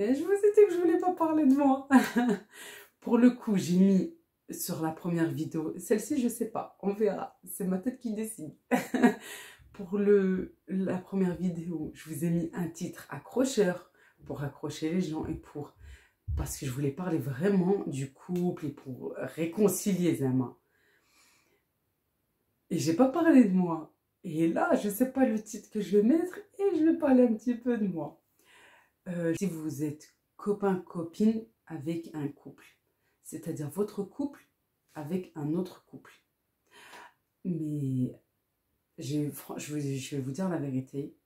Et je vous ai dit que je voulais pas parler de moi. Pour le coup, j'ai mis sur la première vidéo, celle-ci je sais pas, on verra, c'est ma tête qui décide. Pour la première vidéo, je vous ai mis un titre accrocheur pour accrocher les gens et parce que je voulais parler vraiment du couple et pour réconcilier les amants. Et j'ai pas parlé de moi. Et là, je sais pas le titre que je vais mettre et je vais parler un petit peu de moi. Si vous êtes copain-copine avec un couple, c'est-à-dire votre couple avec un autre couple. Mais je vais vous dire la vérité.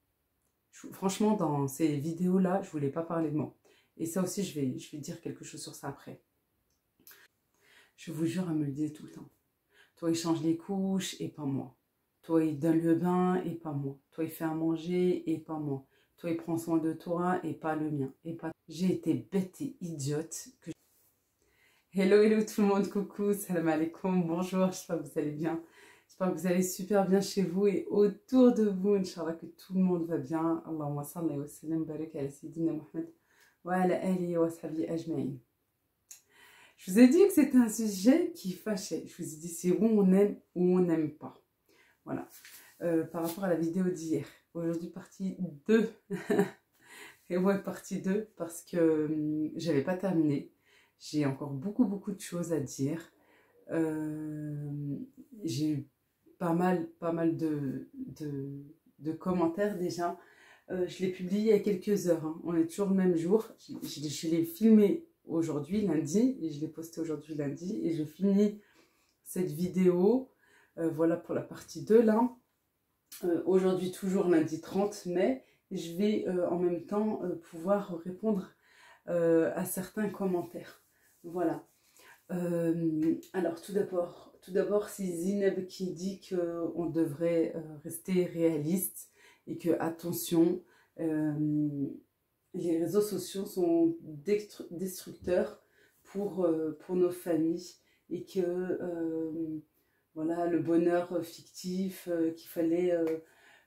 Franchement, dans ces vidéos-là, je voulais pas parler de moi. Et ça aussi, je vais dire quelque chose sur ça après. Je vous jure, elle me le dit tout le temps. Toi, il change les couches et pas moi. Toi, il donne le bain et pas moi. Toi, il fait à manger et pas moi. Toi, il prend soin de toi et pas le mien. J'ai été bête et idiote. Hello, hello tout le monde, coucou, salam alaikum, bonjour, j'espère que vous allez bien. J'espère que vous allez super bien chez vous et autour de vous, Inch'Allah, que tout le monde va bien. Allahumma salli wa sallam barik ala sayyidina Muhammad wa ala alihi wa sahbihi ajma'in. Je vous ai dit que c'était un sujet qui fâchait. Je vous ai dit c'est où on aime ou on n'aime pas. Voilà. Par rapport à la vidéo d'hier. Aujourd'hui, partie 2. Et ouais, partie 2 parce que j'avais pas terminé. J'ai encore beaucoup de choses à dire. J'ai eu pas mal de commentaires déjà. Je l'ai publié il y a quelques heures. Hein. On est toujours le même jour. Je l'ai filmé aujourd'hui, lundi, et je l'ai posté aujourd'hui, lundi. Et je finis cette vidéo. Voilà pour la partie 2 là. Aujourd'hui, toujours lundi 30 mai. Je vais en même temps pouvoir répondre à certains commentaires. Voilà. Alors, tout d'abord, c'est Zineb qui dit qu'on devrait rester réaliste et que, attention, les réseaux sociaux sont destructeurs pour nos familles et que, voilà, le bonheur fictif, qu'il fallait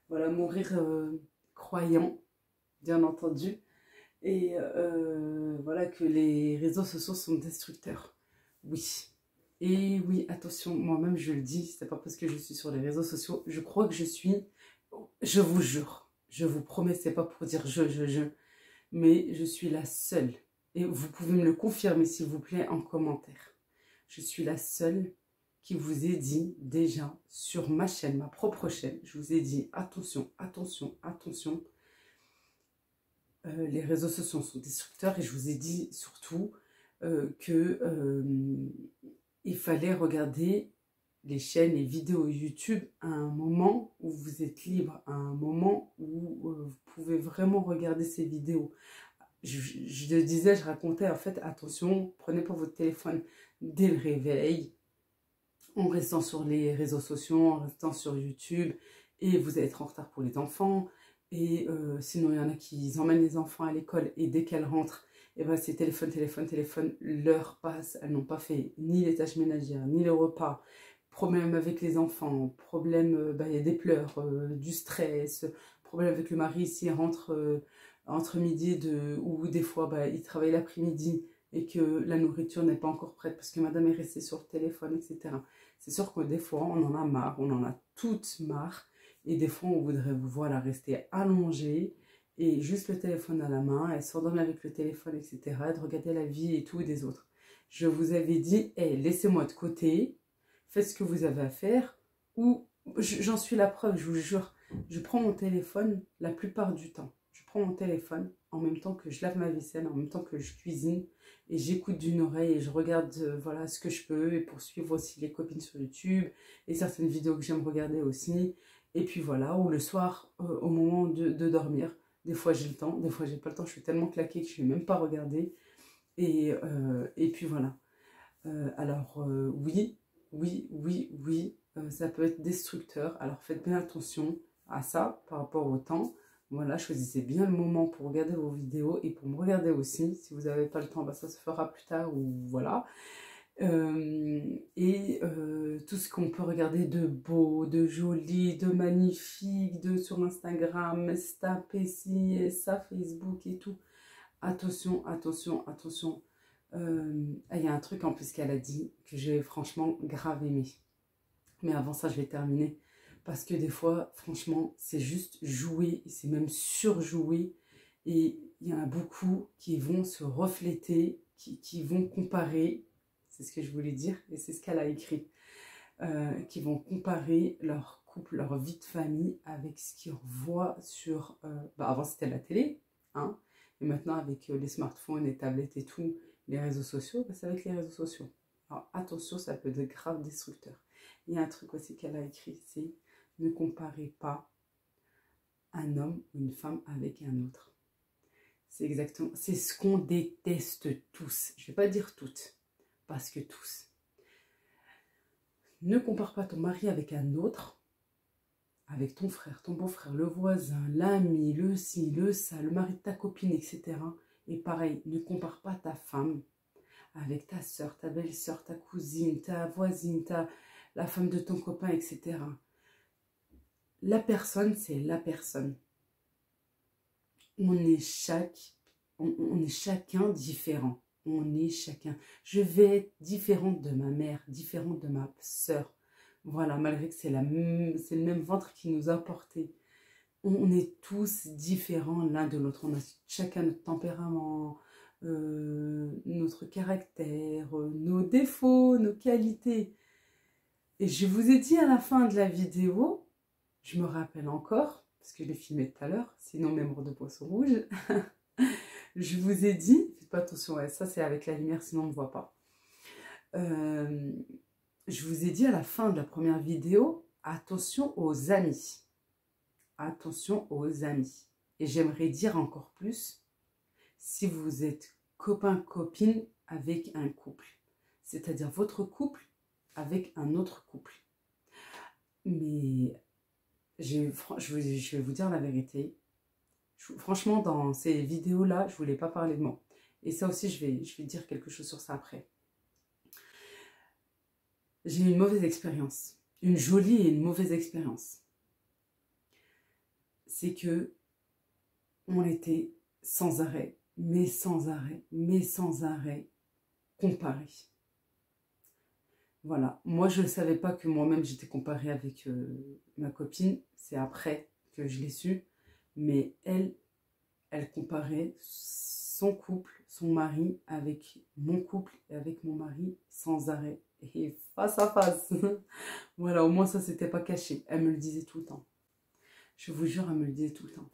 voilà, mourir croyant, bien entendu. Et voilà que les réseaux sociaux sont destructeurs. Oui. Et oui, attention, moi-même je le dis, c'est pas parce que je suis sur les réseaux sociaux, je crois que je suis, je vous jure, je vous promets, c'est pas pour dire mais je suis la seule. Et vous pouvez me le confirmer s'il vous plaît en commentaire. Je suis la seule qui vous ai dit déjà sur ma chaîne, ma propre chaîne, je vous ai dit attention, attention, attention. Les réseaux sociaux sont destructeurs et je vous ai dit surtout il fallait regarder les chaînes et vidéos YouTube à un moment où vous êtes libre, à un moment où vous pouvez vraiment regarder ces vidéos. Je le disais, je racontais en fait, attention, prenez pas votre téléphone dès le réveil, en restant sur les réseaux sociaux, en restant sur YouTube, et vous allez être en retard pour les enfants. Et sinon, il y en a qui emmènent les enfants à l'école et dès qu'elles rentrent, et ben c'est téléphone, l'heure passe, elles n'ont pas fait ni les tâches ménagères, ni le repas. Problème avec les enfants, problème, il y a des pleurs, du stress, problème avec le mari s'il rentre entre midi ou des fois il travaille l'après-midi et que la nourriture n'est pas encore prête parce que madame est restée sur le téléphone, etc. C'est sûr que des fois, on en a marre, on en a toutes marre. Et des fois, on voudrait voilà, rester allongé et juste le téléphone à la main, et s'endormir avec le téléphone, etc. Et de regarder la vie et tout des autres. Je vous avais dit, hey, laissez-moi de côté, faites ce que vous avez à faire. Ou j'en suis la preuve, je vous jure, je prends mon téléphone la plupart du temps. Je prends mon téléphone en même temps que je lave ma vaisselle, en même temps que je cuisine. Et j'écoute d'une oreille et je regarde voilà, ce que je peux. Et pour suivre aussi les copines sur YouTube et certaines vidéos que j'aime regarder aussi. Et puis voilà, ou le soir, au moment de dormir. Des fois j'ai le temps, des fois j'ai pas le temps, je suis tellement claquée que je ne vais même pas regarder. Et puis voilà. Alors oui, ça peut être destructeur. Alors faites bien attention à ça par rapport au temps. Voilà, choisissez bien le moment pour regarder vos vidéos et pour me regarder aussi. Si vous n'avez pas le temps, ça se fera plus tard ou voilà. Tout ce qu'on peut regarder de beau, de joli, de magnifique, sur Instagram, Snap, ici, ça, Facebook et tout. attention, attention, attention. Il y a un truc en plus qu'elle a dit que j'ai franchement grave aimé. Mais avant ça, je vais terminer. Parce que des fois, franchement, c'est juste jouer, c'est même surjouer. Et il y en a beaucoup qui vont se refléter, qui vont comparer, c'est ce que je voulais dire, et c'est ce qu'elle a écrit, qui vont comparer leur couple, leur vie de famille avec ce qu'ils revoient sur... avant, c'était la télé, hein, et maintenant, avec les smartphones, les tablettes et tout, les réseaux sociaux, c'est avec les réseaux sociaux. Alors, attention, ça peut être grave destructeur. Il y a un truc aussi qu'elle a écrit, c'est ne comparez pas un homme ou une femme avec un autre. C'est exactement, c'est ce qu'on déteste tous. Je ne vais pas dire toutes, parce que tous. Ne compare pas ton mari avec un autre, avec ton frère, ton beau-frère, le voisin, l'ami, le ci, le ça, le mari de ta copine, etc. Et pareil, ne compare pas ta femme avec ta soeur, ta belle-soeur, ta cousine, ta voisine, la femme de ton copain, etc. La personne, c'est la personne. On est chacun différent. On est chacun. Je vais être différente de ma mère, différente de ma soeur. Voilà, malgré que c'est le même ventre qui nous a portés. On est tous différents l'un de l'autre. On a chacun notre tempérament, notre caractère, nos défauts, nos qualités. Et je vous ai dit à la fin de la vidéo, je me rappelle encore, parce que je l'ai filmé tout à l'heure, sinon mémoire de poisson rouge, je vous ai dit, faites pas attention, ouais, ça c'est avec la lumière, sinon on ne voit pas. Je vous ai dit à la fin de la première vidéo, attention aux amis. Attention aux amis. Et j'aimerais dire encore plus, si vous êtes copain-copine avec un couple, c'est-à-dire votre couple avec un autre couple. Mais je vais vous dire la vérité. Franchement, dans ces vidéos-là, je ne voulais pas parler de moi. Et ça aussi, je vais dire quelque chose sur ça après. J'ai eu une mauvaise expérience. Une jolie et une mauvaise expérience. C'est que on était sans arrêt, mais sans arrêt, comparés. Voilà. Moi, je ne savais pas que moi-même, j'étais comparée avec ma copine. C'est après que je l'ai su. Mais elle comparait son couple, son mari, avec mon couple et avec mon mari sans arrêt. Et face à face. Voilà, au moins ça, c'était pas caché. Elle me le disait tout le temps. Je vous jure, elle me le disait tout le temps.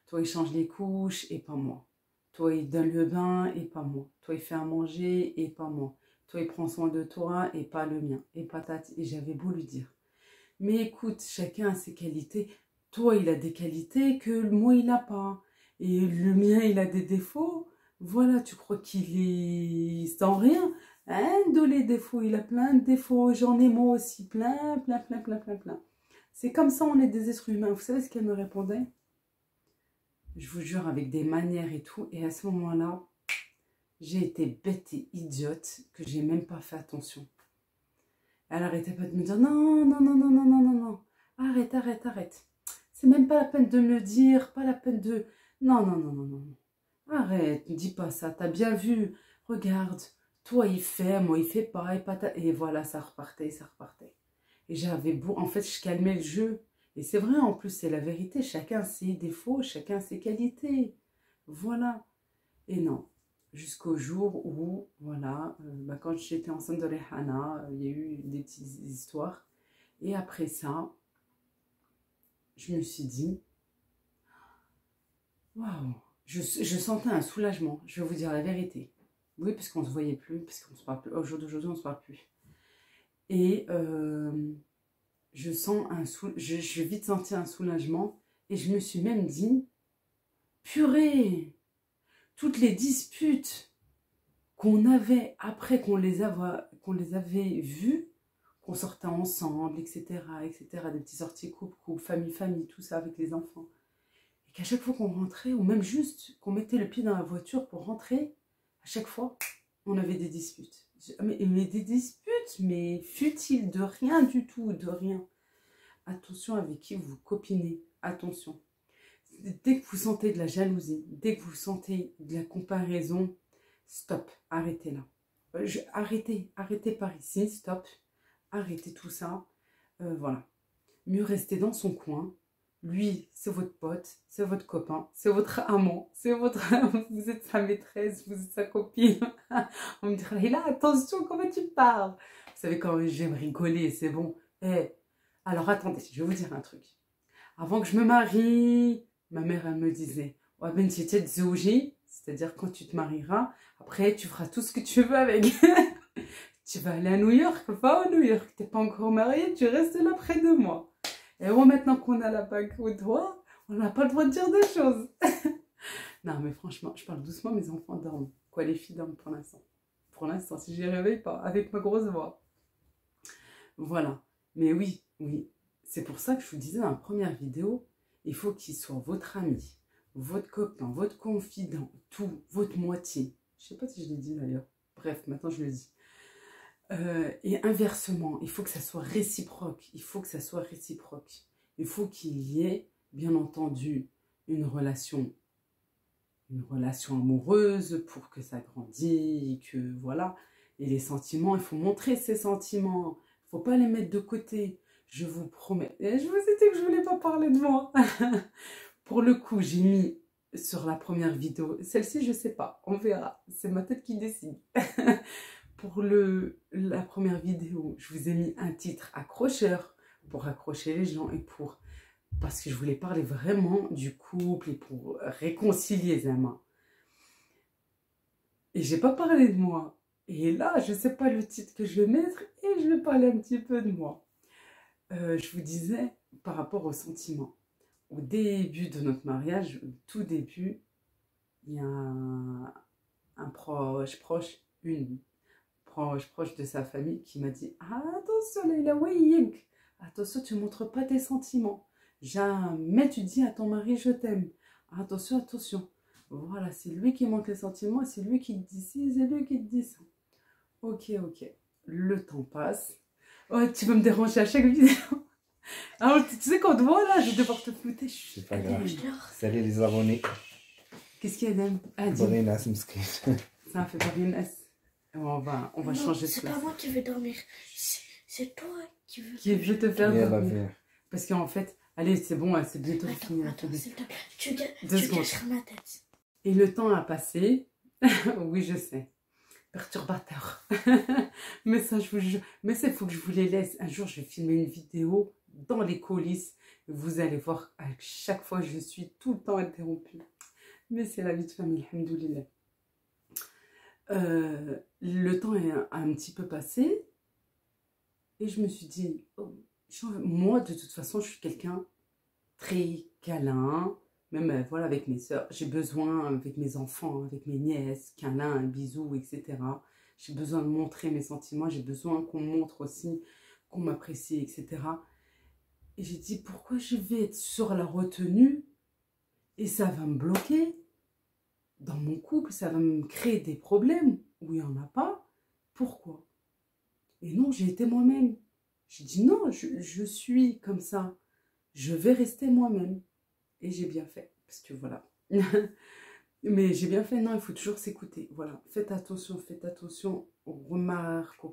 Toi, il change les couches et pas moi. Toi, il donne le bain et pas moi. Toi, il fait à manger et pas moi. Toi, il prend soin de toi et pas le mien. Et patate. Et j'avais beau lui dire. Mais écoute, chacun a ses qualités. Toi, il a des qualités que moi, il n'a pas. Et le mien, il a des défauts. Voilà, tu crois qu'il est sans rien. Hein, de les défauts, il a plein de défauts. J'en ai moi aussi plein. C'est comme ça, on est des êtres humains. Vous savez ce qu'elle me répondait? Je vous jure, avec des manières et tout. Et à ce moment-là, j'ai été bête et idiote que j'ai même pas fait attention. Elle arrêtait pas de me dire non. Arrête. C'est même pas la peine de me le dire, pas la peine de... Non. Arrête, ne dis pas ça, t'as bien vu. Regarde, toi il fait, moi il fait pas, et voilà, ça repartait. Et j'avais beau... En fait, je calmais le jeu. Et c'est vrai, en plus, c'est la vérité. Chacun ses défauts, chacun ses qualités. Voilà. Et non. Jusqu'au jour où, voilà, quand j'étais enceinte de Rehana, il y a eu des petites histoires. Et après ça, je me suis dit, waouh, je sentais un soulagement, je vais vous dire la vérité. Oui, parce qu'on ne se voyait plus, parce qu'on se parle plus. Au jour d'aujourd'hui, on ne se parle plus. Et je sens je vite senti un soulagement. Et je me suis même dit, purée, toutes les disputes qu'on avait après qu'on les avait vues, qu'on sortait ensemble, etc., des petites sorties couple, famille, tout ça avec les enfants. Et qu'à chaque fois qu'on rentrait, ou même juste qu'on mettait le pied dans la voiture pour rentrer, à chaque fois, on avait des disputes. Mais des disputes, mais futiles, de rien du tout, de rien. Attention avec qui vous copinez, attention. dès que vous sentez de la jalousie, dès que vous sentez de la comparaison, stop, arrêtez là. Arrêtez par ici, stop, arrêtez tout ça. Voilà. Mieux rester dans son coin. Lui, c'est votre pote, c'est votre copain, c'est votre amant, vous êtes sa maîtresse, vous êtes sa copine. On me dira, là, attention, comment tu parles? Vous savez, quand j'aime rigoler, c'est bon. Alors attendez, je vais vous dire un truc. Avant que je me marie, ma mère, elle me disait, ouais, ben, c'est-à-dire quand tu te marieras, après, tu feras tout ce que tu veux avec. Tu vas aller à New York, va à New York, t'es pas encore marié, tu restes là près de moi. Et bon, maintenant qu'on a la bague au doigt, on n'a pas le droit de dire des choses. Non, mais franchement, je parle doucement, mes enfants dorment. Quoi, les filles dorment pour l'instant. Pour l'instant, si je les réveille pas, avec ma grosse voix. Voilà. Mais oui, c'est pour ça que je vous disais dans la première vidéo, il faut qu'il soit votre ami, votre copain, votre confident, tout, votre moitié. Je sais pas si je l'ai dit d'ailleurs. Bref, maintenant je le dis. Et inversement, il faut que ça soit réciproque. Il faut que ça soit réciproque. Il faut qu'il y ait, bien entendu, une relation amoureuse pour que ça grandisse, que voilà. Et les sentiments, il faut montrer ses sentiments. Il ne faut pas les mettre de côté. Je vous promets. Et je vous ai dit que je ne voulais pas parler de moi. Pour le coup, j'ai mis sur la première vidéo. Celle-ci, je ne sais pas. On verra. C'est ma tête qui décide. Pour la première vidéo, je vous ai mis un titre accrocheur pour accrocher les gens et parce que je voulais parler vraiment du couple et pour réconcilier les amants. Et j'ai pas parlé de moi. Et là, je sais pas le titre que je vais mettre et je vais parler un petit peu de moi. Je vous disais par rapport aux sentiments. Au début de notre mariage, au tout début, il y a un proche de sa famille qui m'a dit « Attention, Leïla, oui, attention, tu ne montres pas tes sentiments. Jamais tu dis à ton mari, je t'aime. Attention, attention. » Voilà, c'est lui qui montre les sentiments, c'est lui qui te dit ci, c'est lui qui te dit ça. Ok. Le temps passe. Oh, tu veux me déranger à chaque vidéo. Alors, tu sais, quand on te voit là, je vais devoir te flouter. C'est pas grave. Salut les abonnés. Qu'est-ce qu'il y a, Dame? Barina, c'est ça fait Barina. On va changer de place. C'est pas moi qui vais dormir. C'est toi qui veux te faire dormir. Parce qu'en fait, allez, c'est bon, c'est bientôt fini. Attends, s'il te plaît. Tu secondes. cacheras ma tête. Et le temps a passé. Oui, je sais. Perturbateur. Mais ça, je vous jure. Mais ça, il faut que je vous les laisse. Un jour, je vais filmer une vidéo dans les coulisses. Vous allez voir, à chaque fois, je suis tout le temps interrompue. Mais c'est la vie de famille, alhamdoulilah. Le temps est un petit peu passé. Et je me suis dit, oh, moi, de toute façon, je suis quelqu'un très câlin. Même voilà, avec mes soeurs, j'ai besoin, avec mes enfants, avec mes nièces, câlin, bisous, etc. J'ai besoin de montrer mes sentiments, j'ai besoin qu'on montre aussi, qu'on m'apprécie, etc. Et j'ai dit, pourquoi je vais être sur la retenue et ça va me bloquer dans mon couple, ça va me créer des problèmes où il n'y en a pas. Pourquoi? Et non, j'ai été moi-même. J'ai dit non, je suis comme ça. Je vais rester moi-même. Et j'ai bien fait, parce que voilà. Mais j'ai bien fait, non, il faut toujours s'écouter. Voilà, faites attention aux remarques,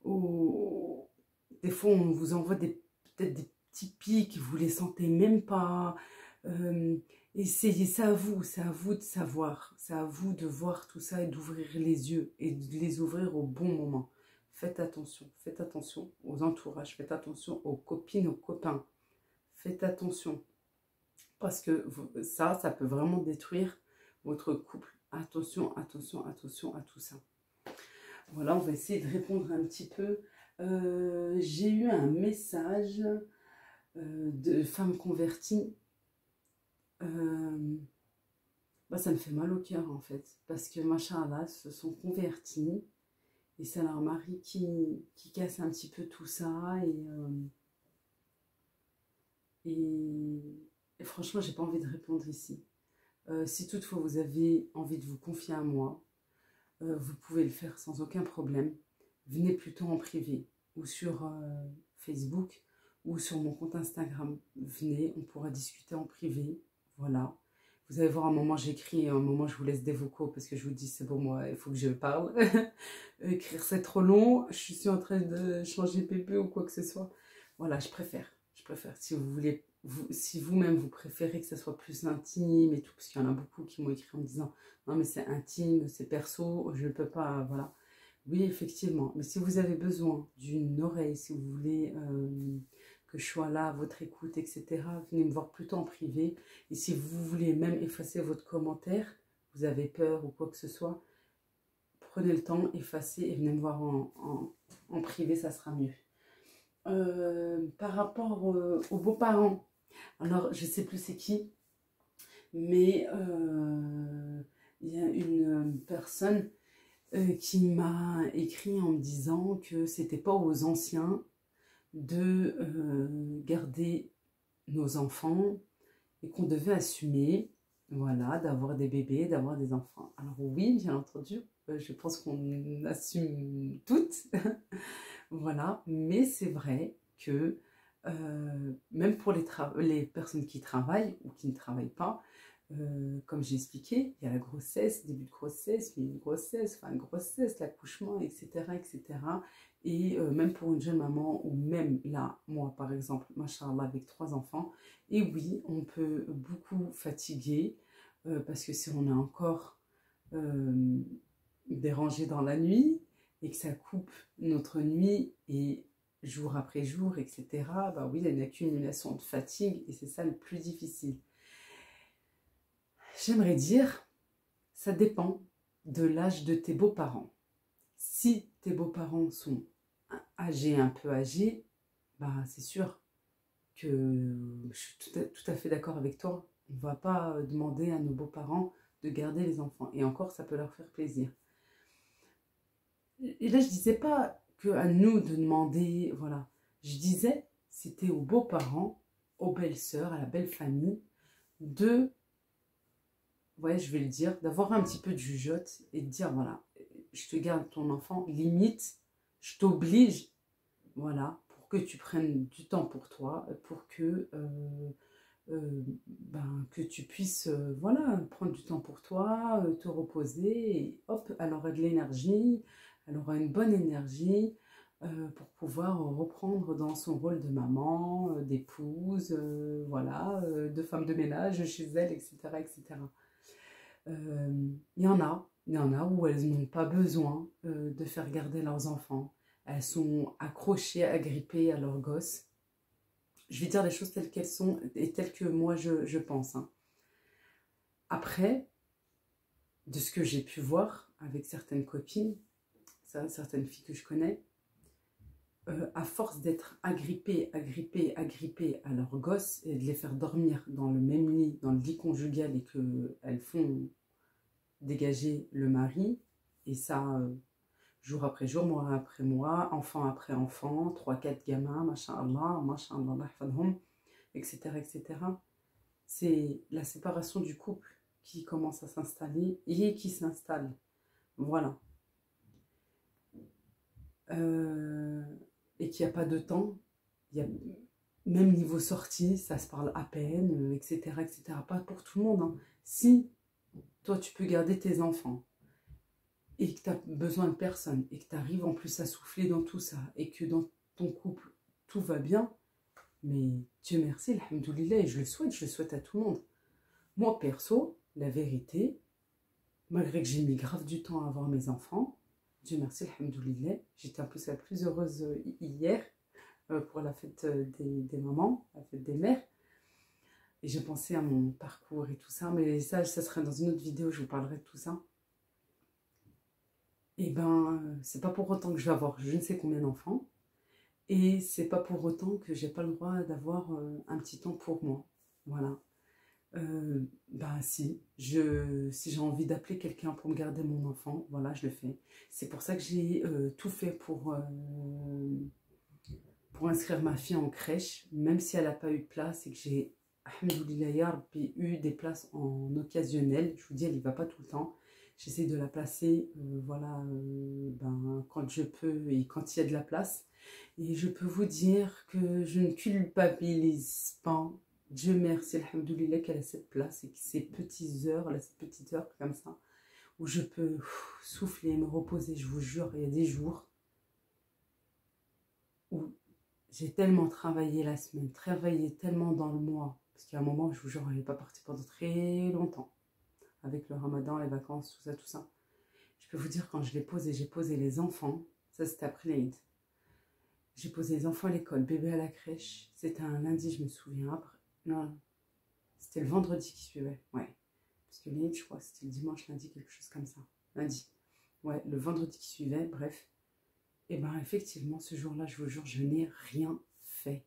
des fois, on vous envoie peut-être des petits pics, vous les sentez même pas. Essayez, c'est à vous de savoir. C'est à vous de voir tout ça et d'ouvrir les yeux et de les ouvrir au bon moment. Faites attention aux entourages, faites attention aux copines, aux copains. Faites attention. Parce que ça peut vraiment détruire votre couple. Attention à tout ça. Voilà, on va essayer de répondre un petit peu. J'ai eu un message de femmes converties. Ça me fait mal au cœur en fait. Parce que machallah, se sont converties. Et c'est leur mari qui casse un petit peu tout ça. Et franchement, j'ai pas envie de répondre ici. Si toutefois vous avez envie de vous confier à moi, vous pouvez le faire sans aucun problème. Venez plutôt en privé ou sur Facebook ou sur mon compte Instagram. Venez, on pourra discuter en privé. Voilà. Vous allez voir, un moment j'écris, un moment je vous laisse des vocaux parce que je vous dis c'est bon, moi il faut que je parle. Écrire c'est trop long, je suis en train de changer pépé ou quoi que ce soit. Voilà, je préfère. Si vous voulez, si vous-même vous préférez que ça soit plus intime et tout, parce qu'il y en a beaucoup qui m'ont écrit en me disant non mais c'est intime, c'est perso, je ne peux pas, voilà. Oui, effectivement, mais si vous avez besoin d'une oreille, si vous voulez que je sois là à votre écoute, etc., venez me voir plutôt en privé. Et si vous voulez même effacer votre commentaire, vous avez peur ou quoi que ce soit, prenez le temps, effacez et venez me voir en privé, ça sera mieux. Par rapport aux beaux-parents, alors je sais plus c'est qui, mais il y a une personne qui m'a écrit en me disant que c'était pas aux anciens de garder nos enfants et qu'on devait assumer, voilà, d'avoir des bébés, d'avoir des enfants. Alors oui, bien entendu, je pense qu'on assume toutes, voilà, mais c'est vrai que même pour les personnes qui travaillent ou qui ne travaillent pas, comme j'ai expliqué, il y a la grossesse, début de grossesse, puis une grossesse, fin de grossesse, l'accouchement, etc., etc. Et même pour une jeune maman, ou même là, moi par exemple, machallah, avec 3 enfants, et oui, on peut beaucoup fatiguer, parce que si on est encore dérangé dans la nuit, et que ça coupe notre nuit, et jour après jour, etc., bah oui, il y a une accumulation de fatigue, et c'est ça le plus difficile. J'aimerais dire, ça dépend de l'âge de tes beaux-parents. Si tes beaux-parents sont âgés, un peu âgés, bah c'est sûr que je suis tout à fait d'accord avec toi. On ne va pas demander à nos beaux-parents de garder les enfants. Et encore, ça peut leur faire plaisir. Et là, je ne disais pas qu'à nous de demander, voilà. Je disais, c'était aux beaux-parents, aux belles-sœurs, à la belle famille, de, ouais, je vais le dire, d'avoir un petit peu de jugeote et de dire, voilà, je te garde ton enfant, limite, je t'oblige, voilà, pour que tu prennes du temps pour toi, pour que, que tu puisses, voilà, prendre du temps pour toi, te reposer, et hop, elle aura de l'énergie, elle aura une bonne énergie pour pouvoir reprendre dans son rôle de maman, d'épouse, voilà, de femme de ménage chez elle, etc., etc. Il y en a où elles n'ont pas besoin de faire garder leurs enfants. Elles sont accrochées, agrippées à leurs gosses. Je vais dire les choses telles qu'elles sont et telles que moi je pense. Hein. Après, de ce que j'ai pu voir avec certaines copines, certaines filles que je connais, à force d'être agrippées à leurs gosses et de les faire dormir dans le même lit, dans le lit conjugal et qu'elles font dégager le mari, et ça, jour après jour, mois après mois, enfant après enfant, 3-4 gamins, masha'Allah, etc., etc. C'est la séparation du couple qui commence à s'installer et qui s'installe. Voilà. Et qu'il n'y a pas de temps. Il y a, même niveau sortie, ça se parle à peine, etc., etc. Pas pour tout le monde. Hein. Si toi, tu peux garder tes enfants et que tu as besoin de personne et que tu arrives en plus à souffler dans tout ça et que dans ton couple, tout va bien, mais Dieu merci, alhamdoulilah, et je le souhaite à tout le monde. Moi, perso, la vérité, malgré que j'ai mis grave du temps à avoir mes enfants, Dieu merci, alhamdoulilah, j'étais en plus la plus heureuse hier pour la fête des mamans, la fête des mères. Et j'ai pensé à mon parcours et tout ça, mais ça serait dans une autre vidéo, je vous parlerai de tout ça. Et ben, c'est pas pour autant que je vais avoir je ne sais combien d'enfants, et c'est pas pour autant que j'ai pas le droit d'avoir un petit temps pour moi. Voilà. Si j'ai envie d'appeler quelqu'un pour me garder mon enfant, voilà, je le fais. C'est pour ça que j'ai tout fait pour inscrire ma fille en crèche, même si elle n'a pas eu de place et que j'ai, alhamdoulilah ya Rabbi, eu des places en occasionnel. Je vous dis, elle n'y va pas tout le temps. J'essaie de la placer, voilà, quand je peux et quand il y a de la place. Et je peux vous dire que je ne culpabilise pas Dieu merci, alhamdoulilah, qu'elle a cette place et que ces petites heures, là, ces petites heures comme ça, où je peux souffler, me reposer. Je vous jure, il y a des jours où j'ai tellement travaillé la semaine, travaillé tellement dans le mois, parce qu'il y a un moment, je vous jure, elle n'est pas partie pendant très longtemps, avec le ramadan, les vacances, tout ça, tout ça. Je peux vous dire, quand je l'ai posé, j'ai posé les enfants, ça c'était après l'Aïd. J'ai posé les enfants à l'école, bébé à la crèche, c'était un lundi, je me souviens, après, non, c'était le vendredi qui suivait, ouais. Parce que l'Aïd, je crois, c'était le dimanche, lundi, quelque chose comme ça, lundi. Ouais, le vendredi qui suivait, bref. Et bien effectivement, ce jour-là, je vous jure, je n'ai rien fait.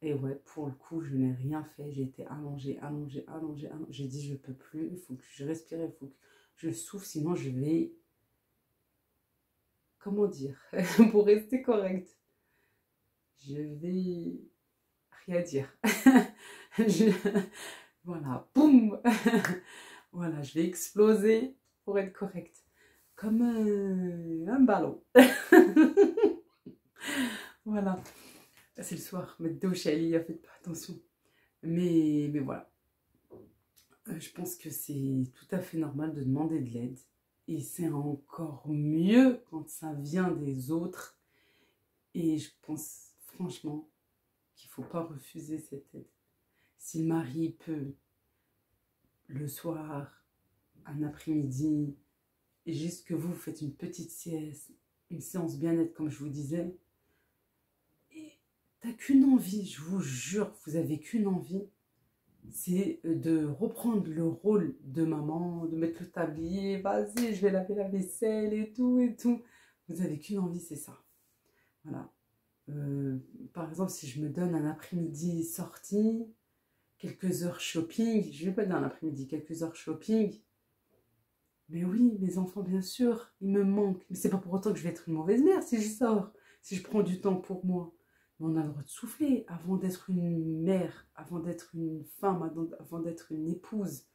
Et ouais, pour le coup, je n'ai rien fait. J'ai été allongée, allongée, allongée, allongée. J'ai dit, je peux plus, il faut que je respire, il faut que je souffle, sinon je vais... Comment dire? Pour rester correct, je vais rien dire. Voilà, boum. Voilà, je vais exploser pour être correct. Comme un ballon. Voilà. C'est le soir, mettre dos Chali, faites pas attention. Mais voilà. Je pense que c'est tout à fait normal de demander de l'aide. Et c'est encore mieux quand ça vient des autres. Et je pense franchement qu'il ne faut pas refuser cette aide. Si le mari peut, le soir, un après-midi, et juste que vous faites une petite sieste, une séance bien-être comme je vous disais, et t'as qu'une envie, je vous jure, vous avez qu'une envie, c'est de reprendre le rôle de maman, de mettre le tablier, vas-y, je vais laver la vaisselle et tout et tout. Vous avez qu'une envie, c'est ça. Voilà. Par exemple, si je me donne un après-midi sortie, quelques heures shopping, je ne vais pas dire un après-midi, quelques heures shopping. Mais oui, mes enfants, bien sûr, ils me manquent. Mais c'est pas pour autant que je vais être une mauvaise mère si je sors, si je prends du temps pour moi. Mais on a le droit de souffler avant d'être une mère, avant d'être une femme, avant d'être une épouse.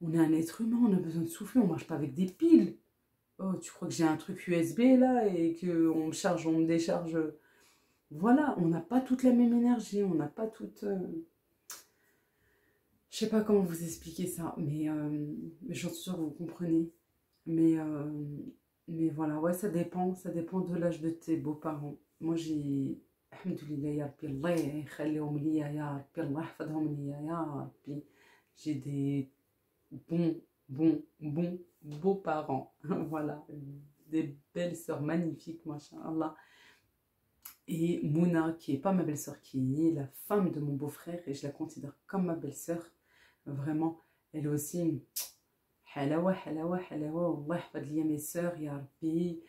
On est un être humain, on a besoin de souffler, on ne marche pas avec des piles. Oh, tu crois que j'ai un truc USB là et qu'on me charge, on me décharge. Voilà, on n'a pas toute la même énergie, on n'a pas toute... Je sais pas comment vous expliquer ça, mais j'en suis sûre que vous comprenez. Mais voilà, ouais, ça dépend de l'âge de tes beaux-parents. Moi, j'ai... Alhamdoulilah, ya Rabbi, Allah yakhalihom liya, ya Rabbi, Allah yahfadhom liya, ya Rabbi. J'ai des bons beaux-parents. Voilà, des belles sœurs magnifiques, machallah. Et Mouna, qui n'est pas ma belle-sœur, qui est la femme de mon beau-frère, et je la considère comme ma belle-sœur. Vraiment, elle est aussi halawa, halawa, halawa. Allah yahfad liya mes sœurs, ya Rabbi,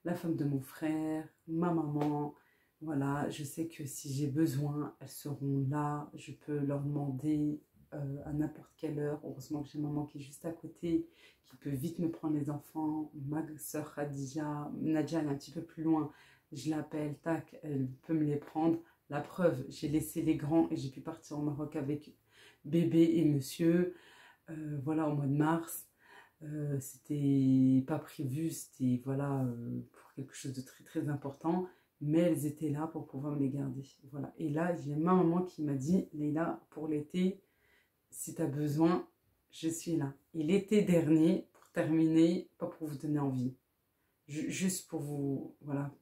la femme de mon frère, ma maman. Voilà, je sais que si j'ai besoin, elles seront là. Je peux leur demander à n'importe quelle heure. Heureusement que j'ai maman qui est juste à côté, qui peut vite me prendre les enfants. Ma sœur Khadija, Nadja, elle est un petit peu plus loin. Je l'appelle, tac, elle peut me les prendre. La preuve, j'ai laissé les grands et j'ai pu partir au Maroc avec bébé et monsieur. Voilà, au mois de mars. C'était pas prévu, c'était voilà, pour quelque chose de très très important. Mais elles étaient là pour pouvoir me les garder. Voilà. Et là, j'ai ma maman qui m'a dit, Leïla, pour l'été, si tu as besoin, je suis là. Et l'été dernier, pour terminer, pas pour vous donner envie, juste pour vous, voilà,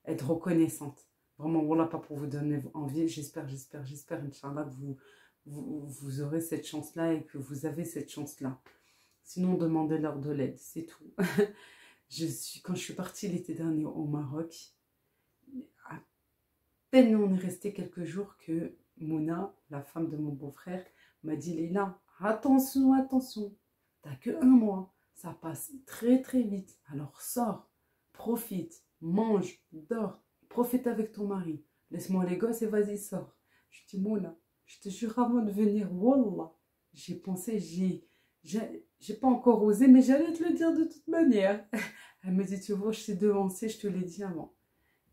être reconnaissante. Vraiment, voilà, pas pour vous donner envie. J'espère, Inch'Allah, que vous aurez cette chance-là et que vous avez cette chance-là. Sinon, demandez-leur de l'aide, c'est tout. Quand je suis partie l'été dernier au Maroc, à peine on est resté quelques jours que Mouna, la femme de mon beau-frère, m'a dit, Leïla, attention, attention, t'as que 1 mois, ça passe très très vite, alors sors, profite, mange, dors, profite avec ton mari, laisse-moi les gosses et vas-y, sors. Je dis, Mouna, je te jure, avant de venir, wallah, j'ai pensé, j'ai pas encore osé, mais j'allais te le dire de toute manière. Elle me dit, tu vois, je t'ai devancé, je te l'ai dit avant.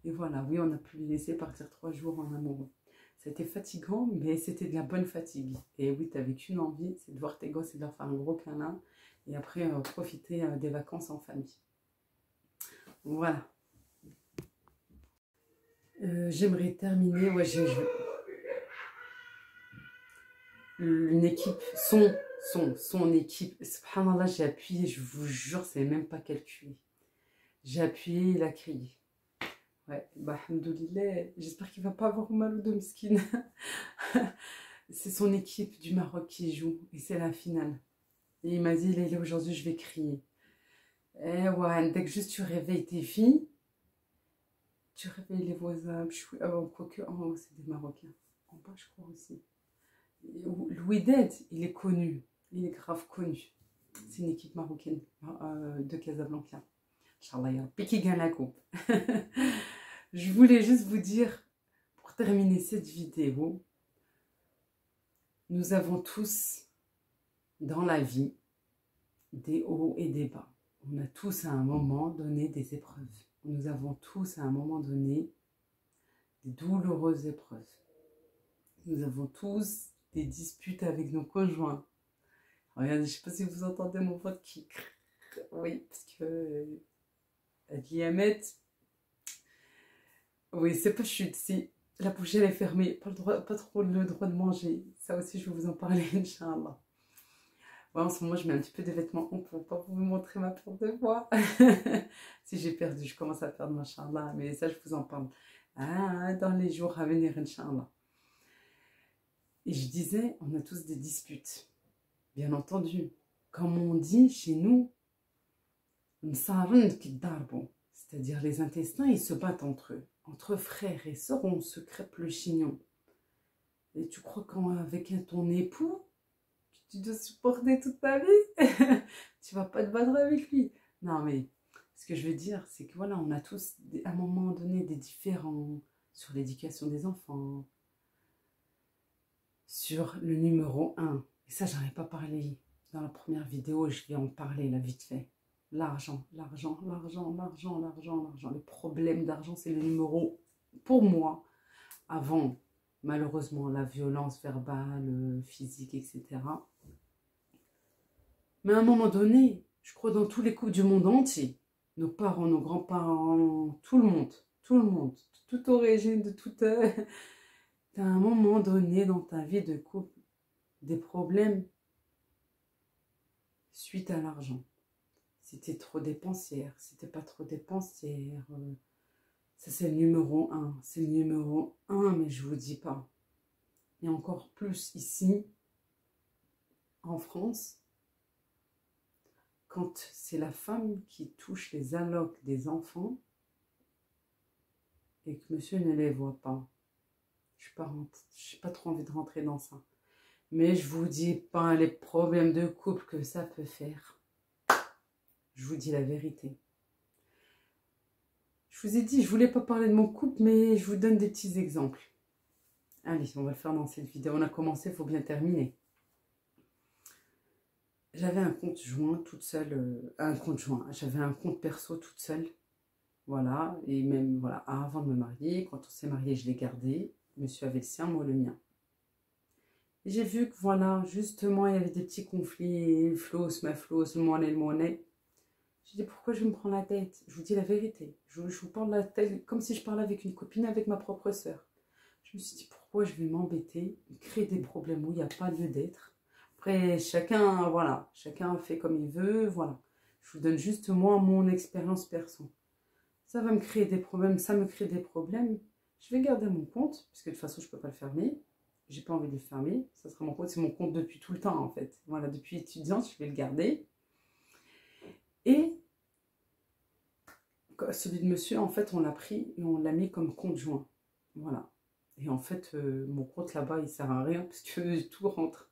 Et voilà, oui, on a pu les laisser partir 3 jours en amoureux. C'était fatigant, mais c'était de la bonne fatigue. Et oui, tu n'avais qu'une envie, c'est de voir tes gosses et de leur faire un gros câlin. Et après, profiter des vacances en famille. Voilà. J'aimerais terminer. Ouais, une équipe, son équipe. Subhanallah, j'ai appuyé, je vous jure, c'est même pas calculé. J'ai appuyé, il a crié. Ouais, bah, alhamdoulilah, j'espère qu'il va pas avoir mal au dos, miskin. C'est son équipe du Maroc qui joue, et c'est la finale. Et il m'a dit, Leïla, aujourd'hui, je vais crier. Eh ouais, dès que juste tu réveilles tes filles, tu réveilles les voisins, quoique, oh, c'est des Marocains. En bas, je crois aussi. Louis Ded, il est connu, il est grave connu. C'est une équipe marocaine de Casablanca. Inch'Allah, ya Rabbi qui gagne la coupe. Je voulais juste vous dire, pour terminer cette vidéo, nous avons tous dans la vie des hauts et des bas. On a tous à un moment donné des épreuves. Nous avons tous à un moment donné des douloureuses épreuves. Nous avons tous des disputes avec nos conjoints. Regardez, je ne sais pas si vous entendez mon vote qui... Oui, parce que... Guillemette... Oui, c'est pas chute, si la bouche elle est fermée, pas trop le droit de manger. Ça aussi, je vais vous en parler, Inch'Allah. Ouais, en ce moment, je mets un petit peu de vêtements on pour pas vous montrer ma perte de poids. Si j'ai perdu, je commence à perdre, Inch'Allah. Mais ça, je vous en parle dans les jours à venir, Inch'Allah. Et je disais, on a tous des disputes. Bien entendu. Comme on dit chez nous, c'est-à-dire les intestins, ils se battent entre eux. Entre frères et sœurs, on se crêpe le chignon. Et tu crois qu'avec ton époux, tu dois supporter toute ta vie, tu vas pas te battre avec lui. Non, mais ce que je veux dire, c'est que voilà, on a tous, à un moment donné, des différends sur l'éducation des enfants, sur le numéro 1. Et ça, j'en ai pas parlé dans la première vidéo, je vais en parler là vite fait. L'argent, l'argent, l'argent, l'argent, l'argent, l'argent. Le problème d'argent, c'est le numéro, pour moi, avant, malheureusement, la violence verbale, physique, etc. Mais à un moment donné, je crois dans tous les couples du monde entier, nos parents, nos grands-parents, tout le monde, toute origine, de toute... T'as un moment donné dans ta vie de couple des problèmes suite à l'argent. Si t'es trop dépensière, si t'es pas trop dépensière, ça c'est le numéro 1. C'est le numéro 1, mais je vous dis pas. Et encore plus ici, en France, quand c'est la femme qui touche les allocs des enfants et que monsieur ne les voit pas. Je n'ai pas trop envie de rentrer dans ça. Mais je vous dis pas les problèmes de couple que ça peut faire. Je vous dis la vérité. Je vous ai dit, je voulais pas parler de mon couple, mais je vous donne des petits exemples. Allez, on va le faire dans cette vidéo. On a commencé, il faut bien terminer. J'avais un compte joint toute seule, j'avais un compte perso toute seule. Voilà, et même voilà, avant de me marier, quand on s'est marié, je l'ai gardé. Monsieur avait le sien, moi le mien. Et j'ai vu que voilà, justement, il y avait des petits conflits, floss, ma floss, le monnaie. J'ai dit, pourquoi je me prends la tête? Je vous dis la vérité. Je vous parle la tête comme si je parlais avec une copine, avec ma propre sœur. Je me suis dit, pourquoi je vais m'embêter, créer des problèmes où il n'y a pas lieu d'être. Après, chacun, voilà, chacun fait comme il veut, voilà. Je vous donne juste, moi, mon expérience perso. Ça va me créer des problèmes, ça me crée des problèmes. Je vais garder mon compte, parce que de toute façon, je ne peux pas le fermer. J'ai pas envie de le fermer. Ça sera mon compte, c'est mon compte depuis tout le temps, en fait. Voilà, depuis étudiante, je vais le garder. Et celui de monsieur, en fait, on l'a pris et on l'a mis comme compte joint. Voilà. Et en fait, mon compte là-bas, il ne sert à rien parce que tout rentre.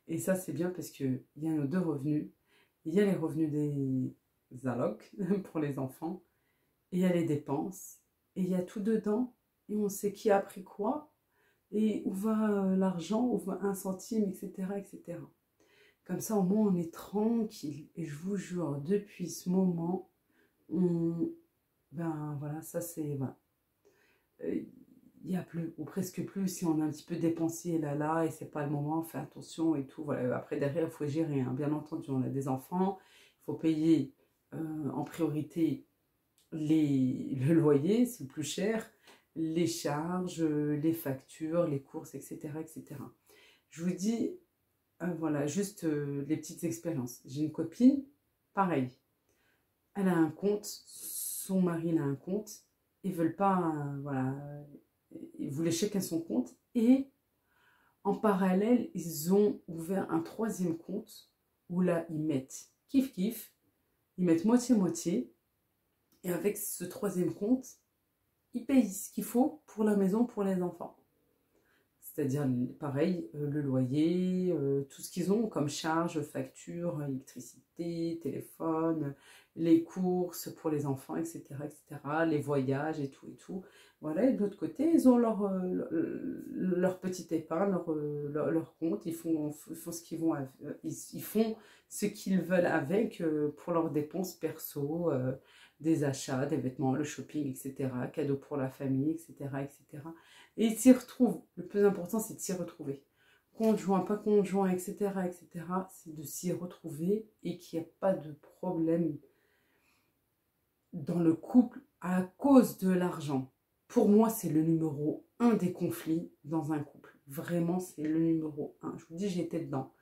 Et ça, c'est bien parce qu'il y a nos deux revenus. Il y a les revenus des allocs pour les enfants. Et il y a les dépenses. Et il y a tout dedans. Et on sait qui a pris quoi. Et où va l'argent, où va un centime, etc., etc. Comme ça, au moins, on est tranquille. Et je vous jure, depuis ce moment, ben voilà, ça c'est... Voilà. Il n'y a plus, ou presque plus, si on est un petit peu dépensier là, et c'est pas le moment, fais attention et tout. Voilà. Après, derrière, il faut gérer, hein. Bien entendu, on a des enfants, il faut payer en priorité le loyer, c'est le plus cher, les charges, les factures, les courses, etc., etc. Je vous dis, Voilà, juste les petites expériences. J'ai une copine, pareil. Elle a un compte, son mari a un compte. Ils veulent pas, voilà, ils voulaient chacun son compte. Et en parallèle, ils ont ouvert un troisième compte où là, ils mettent kiff-kiff, ils mettent moitié-moitié. Et avec ce troisième compte, ils payent ce qu'il faut pour la maison, pour les enfants. C'est-à-dire, pareil, le loyer, tout ce qu'ils ont comme charge, facture, électricité, téléphone, les courses pour les enfants, etc., etc., les voyages et tout, et tout. Voilà, et de l'autre côté, ils ont leur petite épargne, leur compte, ils font ce qu'ils vont, ils font ce qu'ils veulent avec pour leurs dépenses perso, des achats, des vêtements, le shopping, etc., cadeaux pour la famille, etc., etc. Et ils s'y retrouvent. Le plus important, c'est de s'y retrouver. Conjoint, pas conjoint, etc., etc., c'est de s'y retrouver et qu'il n'y a pas de problème dans le couple à cause de l'argent. Pour moi, c'est le numéro 1 des conflits dans un couple. Vraiment, c'est le numéro 1. Je vous dis, j'étais dedans.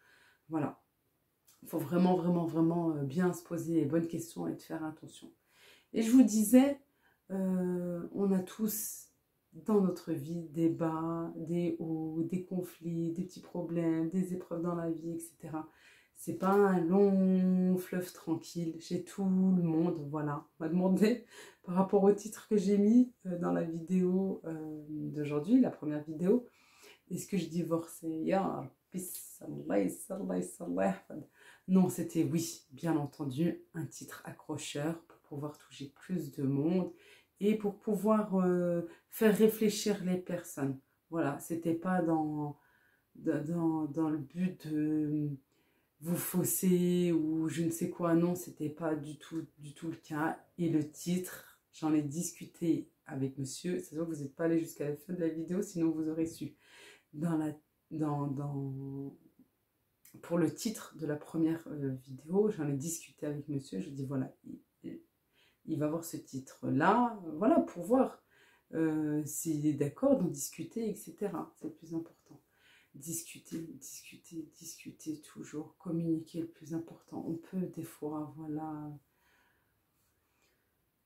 Voilà. Il faut vraiment, vraiment, vraiment bien se poser les bonnes questions et de faire attention. Et je vous disais, on a tous dans notre vie des bas, des hauts, des conflits, des petits problèmes, des épreuves dans la vie, etc. C'est pas un long fleuve tranquille chez tout le monde. Voilà, on m'a demandé par rapport au titre que j'ai mis dans la vidéo d'aujourd'hui, la première vidéo, est-ce que je divorçais? Non, c'était oui, bien entendu, un titre accrocheur pour pouvoir toucher plus de monde et pour pouvoir faire réfléchir les personnes. Voilà, c'était pas dans le but de vous fausser ou je ne sais quoi. Non, c'était pas du tout le cas. Et le titre, j'en ai discuté avec monsieur. C'est sûr que vous n'êtes pas allé jusqu'à la fin de la vidéo, sinon vous aurez su. Pour le titre de la première vidéo, j'en ai discuté avec monsieur. Je dis voilà, il va voir ce titre-là, voilà, pour voir s'il est d'accord d'en discuter, etc. C'est le plus important. Discuter toujours, communiquer le plus important. On peut des fois, voilà,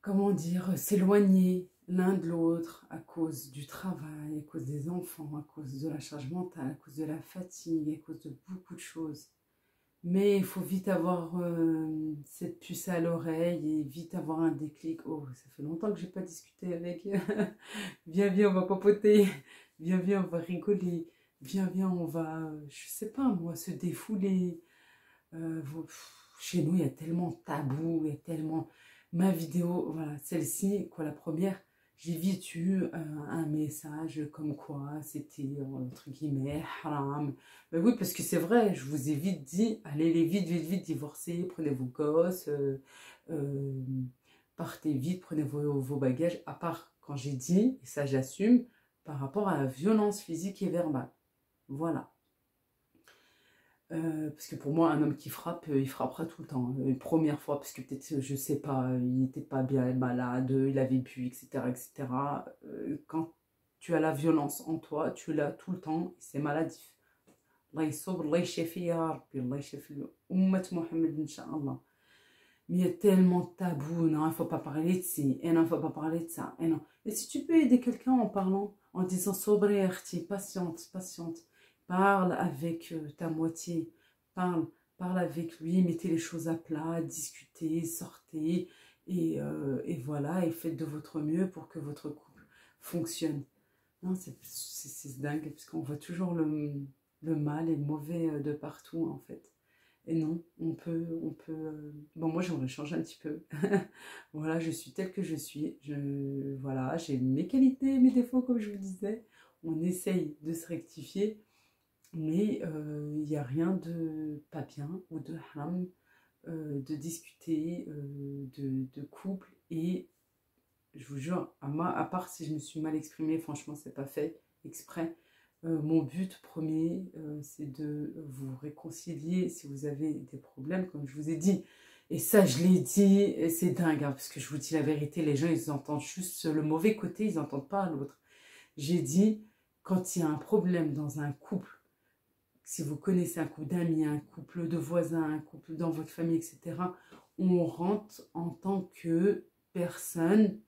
comment dire, s'éloigner l'un de l'autre à cause du travail, à cause des enfants, à cause de la charge mentale, à cause de la fatigue, à cause de beaucoup de choses. Mais il faut vite avoir cette puce à l'oreille et vite avoir un déclic. Oh, ça fait longtemps que je n'ai pas discuté avec. Viens, viens, on va papoter. Viens, viens, on va rigoler. Viens, viens, on va, je sais pas moi, se défouler. Chez nous, il y a tellement de tabous, il y a tellement... Ma vidéo, voilà, celle-ci, quoi, la première, j'ai vite eu un message comme quoi c'était, entre guillemets, haram. Mais oui, parce que c'est vrai, je vous ai vite dit, allez vite, vite, vite, divorcez, prenez vos gosses, partez vite, prenez vos bagages, à part quand j'ai dit, et ça j'assume, par rapport à la violence physique et verbale. Voilà. Parce que pour moi, un homme qui frappe, il frappera tout le temps. Une première fois, parce que peut-être, je sais pas, il n'était pas bien malade, il avait bu, etc., etc. Quand tu as la violence en toi, tu l'as tout le temps, c'est maladif. Allah يصوب الله يشفي يا ربي الله يشفي أمة محمد إن شاء الله. Mais il y a tellement de tabous, non, il ne faut pas parler de ci, et non, il ne faut pas parler de ça, et non. Et si tu peux aider quelqu'un en parlant, en disant sobre, patiente, patiente, parle avec ta moitié, parle avec lui, mettez les choses à plat, discutez, sortez, et voilà, et faites de votre mieux pour que votre couple fonctionne. Non, c'est dingue, parce qu'on voit toujours le mal et le mauvais de partout, en fait. Et non, on peut... Bon, moi, j'aimerais changer un petit peu. Voilà, je suis telle que je suis. Voilà, j'ai mes qualités, mes défauts, comme je vous disais. On essaye de se rectifier. Mais il n'y a rien de pas bien ou de haram de discuter de couple. Et je vous jure, à part si je me suis mal exprimée, franchement, c'est pas fait exprès. Mon but premier, c'est de vous réconcilier si vous avez des problèmes, comme je vous ai dit. Et ça, je l'ai dit, et c'est dingue, hein, parce que je vous dis la vérité, les gens, ils entendent juste le mauvais côté, ils n'entendent pas l'autre. J'ai dit, quand il y a un problème dans un couple, si vous connaissez un couple d'amis, un couple de voisins, un couple dans votre famille, etc., on rentre en tant que personne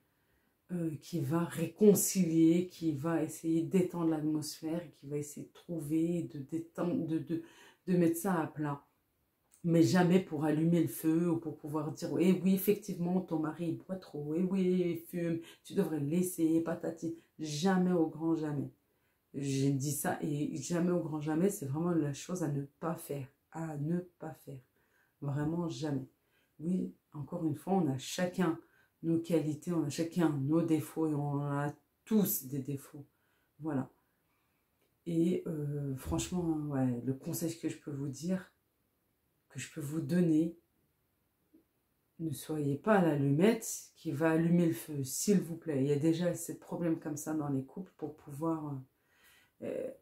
qui va réconcilier, qui va essayer d'étendre l'atmosphère, qui va essayer de trouver, de détendre, de mettre ça à plat. Mais jamais pour allumer le feu ou pour pouvoir dire « Eh oui, effectivement, ton mari il boit trop, eh oui, il fume, tu devrais le laisser, patati. » Jamais au grand jamais. J'ai dit ça et jamais au grand jamais, c'est vraiment la chose à ne pas faire. À ne pas faire. Vraiment jamais. Oui, encore une fois, on a chacun nos qualités, on a chacun nos défauts et on a tous des défauts. Voilà. Et franchement, ouais, le conseil que je peux vous dire, que je peux vous donner, ne soyez pas l'allumette qui va allumer le feu, s'il vous plaît. Il y a déjà assez de problèmes comme ça dans les couples pour pouvoir,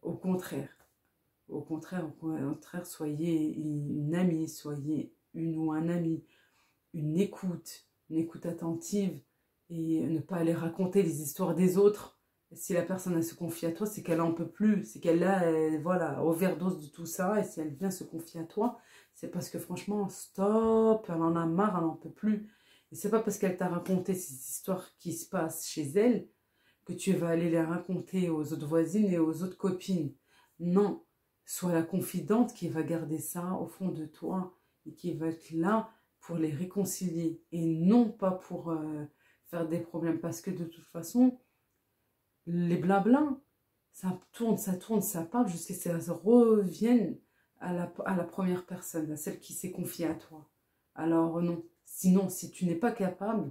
au contraire, soyez une amie, soyez une ou un ami, une écoute attentive et ne pas aller raconter les histoires des autres. Si la personne elle se confie à toi, c'est qu'elle en peut plus, c'est qu'elle a voilà, overdose de tout ça et si elle vient se confier à toi, c'est parce que franchement, stop, elle en a marre, elle n'en peut plus. Et c'est pas parce qu'elle t'a raconté ces histoires qui se passent chez elle que tu vas aller les raconter aux autres voisines et aux autres copines. Non, sois la confidente qui va garder ça au fond de toi et qui va être là pour les réconcilier et non pas pour faire des problèmes parce que de toute façon, les blabla, ça tourne, ça parle jusqu'à ce que ça revienne à la première personne, à celle qui s'est confiée à toi. Alors non, sinon, si tu n'es pas capable,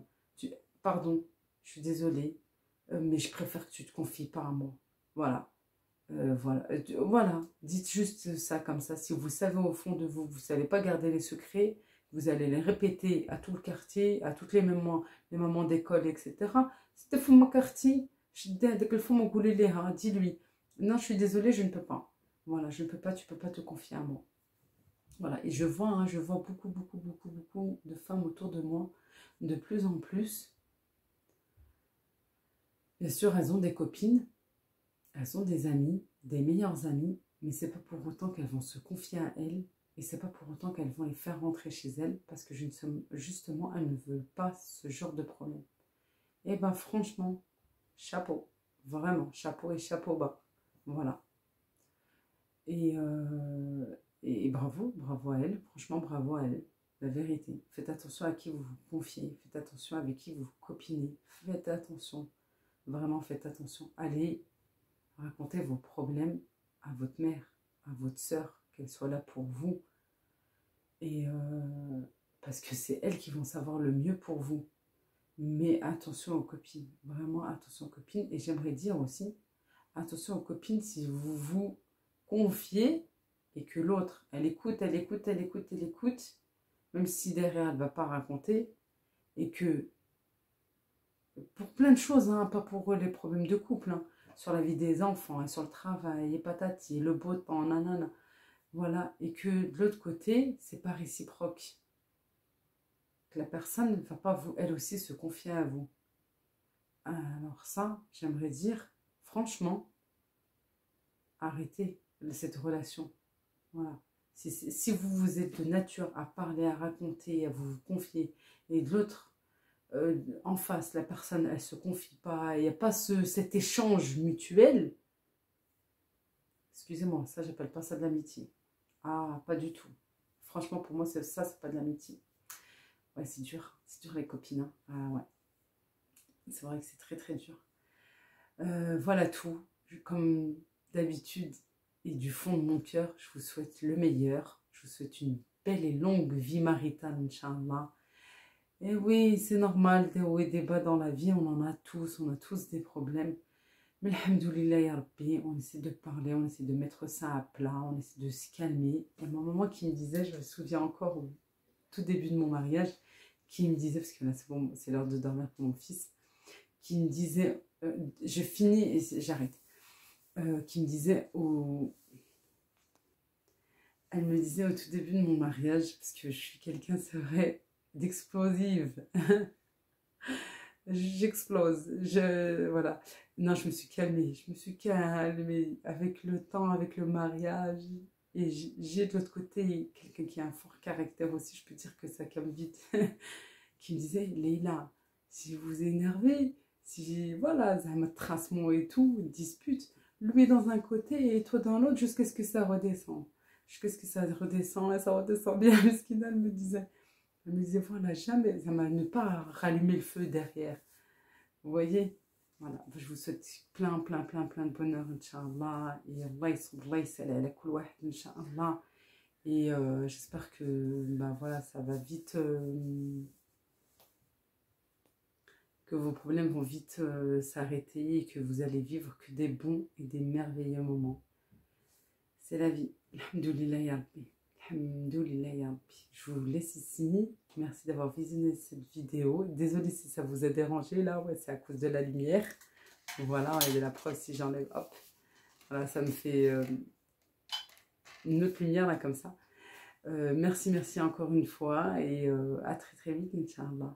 pardon, je suis désolée, mais je préfère que tu ne te confies pas à moi. Voilà. Voilà, dites juste ça comme ça. Si vous savez au fond de vous, vous ne savez pas garder les secrets, vous allez les répéter à tout le quartier, à toutes les mamans d'école, etc. C'était fou mon quartier. Dis-lui. Non, je suis désolée, je ne peux pas. Voilà, je ne peux pas, tu ne peux pas te confier à moi. Voilà, et je vois beaucoup de femmes autour de moi, de plus en plus. Bien sûr, elles ont des copines, elles ont des amis, des meilleures amies, mais c'est pas pour autant qu'elles vont se confier à elles et c'est pas pour autant qu'elles vont les faire rentrer chez elles parce que justement, elles ne veulent pas ce genre de problème. Et ben franchement, chapeau, vraiment, chapeau et chapeau bas. Voilà. Et bravo à elle, franchement bravo à elle, la vérité. Faites attention à qui vous vous confiez, faites attention avec qui vous vous copinez, faites attention, vraiment faites attention. Allez raconter vos problèmes à votre mère, à votre sœur, qu'elle soit là pour vous. Et parce que c'est elles qui vont savoir le mieux pour vous. Mais attention aux copines, vraiment attention aux copines. Et j'aimerais dire aussi, attention aux copines si vous vous confiez et que l'autre, elle écoute, même si derrière elle ne va pas raconter, et que pour plein de choses, hein, pas pour les problèmes de couple, hein, sur la vie des enfants, hein, sur le travail, et patati, le beau temps, nanana, voilà, et que de l'autre côté, c'est pas réciproque. Que la personne ne va pas elle aussi se confier à vous. Alors ça, j'aimerais dire, franchement, arrêtez cette relation. Voilà. Si vous êtes de nature à parler, à raconter, à vous confier, et de l'autre, en face, la personne, elle se confie pas, il n'y a pas cet échange mutuel, excusez-moi, ça, j'appelle pas ça de l'amitié. Ah, pas du tout. Franchement, pour moi, ça, c'est pas de l'amitié. Ouais, c'est dur les copines. Hein. Ah ouais. C'est vrai que c'est très, très dur. Voilà tout. Comme d'habitude, et du fond de mon cœur, je vous souhaite le meilleur. Je vous souhaite une belle et longue vie maritale, Inch'Allah. Et oui, c'est normal, des hauts et des bas dans la vie, on a tous des problèmes. Mais alhamdoulilah, ya Rabbi, on essaie de parler, on essaie de mettre ça à plat, on essaie de se calmer. Et ma maman qui me disait, je me souviens encore au tout début de mon mariage, qui me disait, parce que là c'est bon, c'est l'heure de dormir pour mon fils, qui me disait, je finis et j'arrête, qui me disait, elle me disait au tout début de mon mariage, parce que je suis quelqu'un, c'est vrai, d'explosive. J'explose. Voilà. Non, je me suis calmée. Je me suis calmée avec le temps, avec le mariage. Et j'ai de l'autre côté quelqu'un qui a un fort caractère aussi, je peux dire que ça calme vite, qui me disait, Leïla, si vous énervez, si voilà, ça me trace moi et tout, dispute, lui dans un côté et toi dans l'autre jusqu'à ce que ça redescende. Jusqu'à ce que ça redescend et ça redescend bien. Mesquina, elle me disait voilà, jamais, ça m'a ne pas rallumer le feu derrière. Vous voyez? Voilà, je vous souhaite plein de bonheur, Inch'Allah. Et Allah yissala ala kul wahid, Inch'Allah. Et j'espère que bah, voilà, ça va vite, que vos problèmes vont vite s'arrêter et que vous allez vivre que des bons et des merveilleux moments. C'est la vie. Alhamdoulilah ya Rabbi. Alhamdoulilah ya Rabbi. Je vous laisse ici. Merci d'avoir visionné cette vidéo. Désolée si ça vous a dérangé là, ouais, c'est à cause de la lumière. Voilà, et de la preuve si j'enlève, hop. Voilà, ça me fait une autre lumière là comme ça. Merci encore une fois et à très vite, Inch'Allah.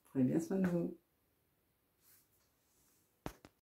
Prenez bien soin de vous.